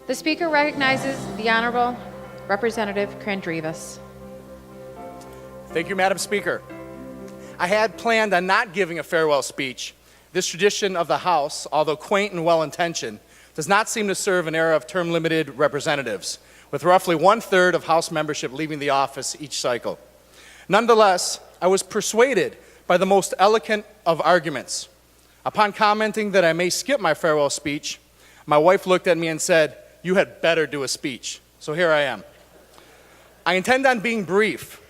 The Speaker recognizes the Honorable Representative Kandrevas. Thank you, Madam Speaker. I had planned on not giving a farewell speech. This tradition of the House, although quaint and well-intentioned, does not seem to serve an era of term-limited representatives, with roughly one-third of House membership leaving the office each cycle. Nonetheless, I was persuaded by the most eloquent of arguments. Upon commenting that I may skip my farewell speech, my wife looked at me and said, "You had better do a speech." So here I am. I intend on being brief,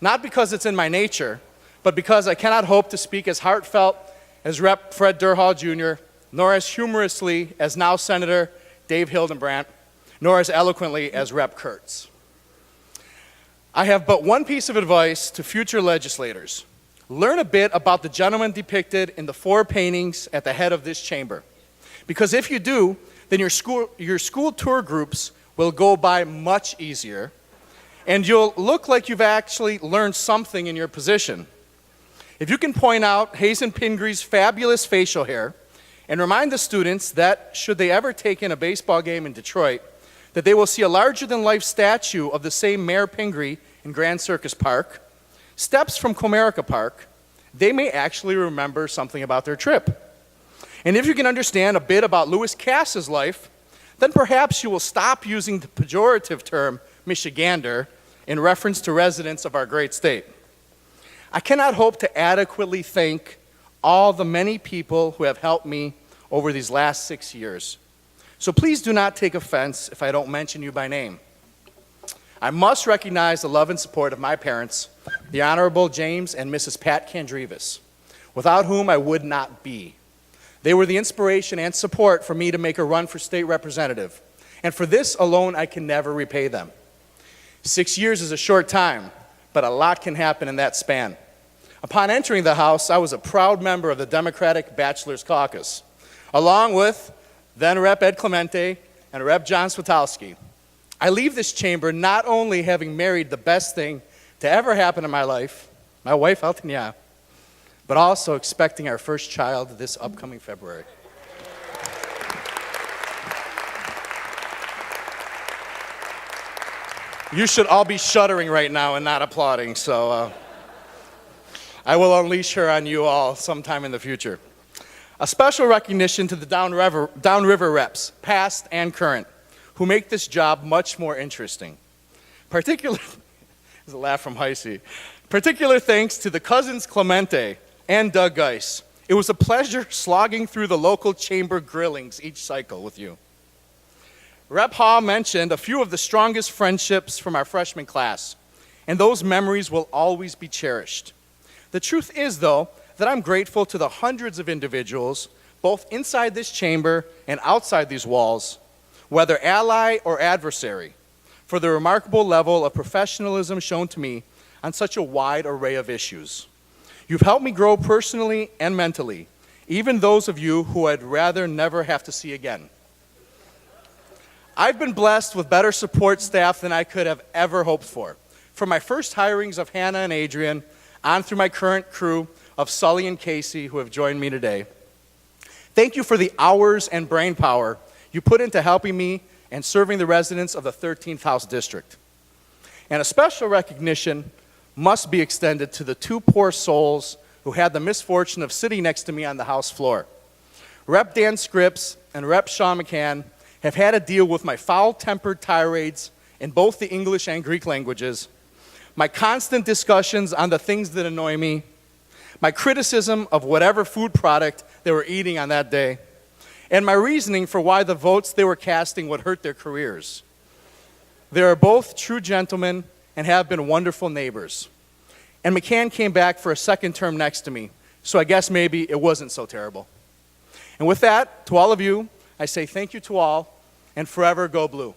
not because it's in my nature, but because I cannot hope to speak as heartfelt as Rep. Fred Durhal Jr., nor as humorously as now Senator Dave Hildenbrandt, nor as eloquently as Rep. Kurtz. I have but one piece of advice to future legislators. Learn a bit about the gentleman depicted in the 4 paintings at the head of this chamber. Because if you do, then your school tour groups will go by much easier, and you'll look like you've actually learned something in your position. If you can point out Hazen Pingree's fabulous facial hair and remind the students that, should they ever take in a baseball game in Detroit, that they will see a larger-than-life statue of the same Mayor Pingree in Grand Circus Park, steps from Comerica Park, they may actually remember something about their trip. And if you can understand a bit about Lewis Cass's life, then perhaps you will stop using the pejorative term Michigander in reference to residents of our great state. I cannot hope to adequately thank all the many people who have helped me over these last 6 years. So please do not take offense if I don't mention you by name. I must recognize the love and support of my parents, the Honorable James and Mrs. Pat Kandrevas, without whom I would not be. They were the inspiration and support for me to make a run for state representative, and for this alone I can never repay them. 6 years is a short time, but a lot can happen in that span. Upon entering the House, I was a proud member of the Democratic Bachelor's Caucus, along with then Rep. Ed Clemente and Rep. John Swatowski. I leave this chamber not only having married the best thing to ever happen in my life, my wife Altania, but also expecting our first child this upcoming February. You should all be shuddering right now and not applauding, so I will unleash her on you all sometime in the future. A special recognition to the downriver reps, past and current, who make this job much more interesting. There's a laugh from Heisey. Particular thanks to the cousins Clemente and Doug Geis. It was a pleasure slogging through the local chamber grillings each cycle with you. Rep. Hall mentioned a few of the strongest friendships from our freshman class, and those memories will always be cherished. The truth is, though, that I'm grateful to the hundreds of individuals, both inside this chamber and outside these walls, whether ally or adversary, for the remarkable level of professionalism shown to me on such a wide array of issues. You've helped me grow personally and mentally, even those of you who I'd rather never have to see again. I've been blessed with better support staff than I could have ever hoped for. From my first hirings of Hannah and Adrian, on through my current crew of Sully and Casey who have joined me today. Thank you for the hours and brain power you put into helping me and serving the residents of the 13th House District. And a special recognition must be extended to the 2 poor souls who had the misfortune of sitting next to me on the House floor. Rep. Dan Scripps and Rep. Sean McCann have had to deal with my foul-tempered tirades in both the English and Greek languages, my constant discussions on the things that annoy me, my criticism of whatever food product they were eating on that day, and my reasoning for why the votes they were casting would hurt their careers. They are both true gentlemen and have been wonderful neighbors. And McCann came back for a second term next to me, so I guess maybe it wasn't so terrible. And with that, to all of you, I say thank you to all, and forever go blue.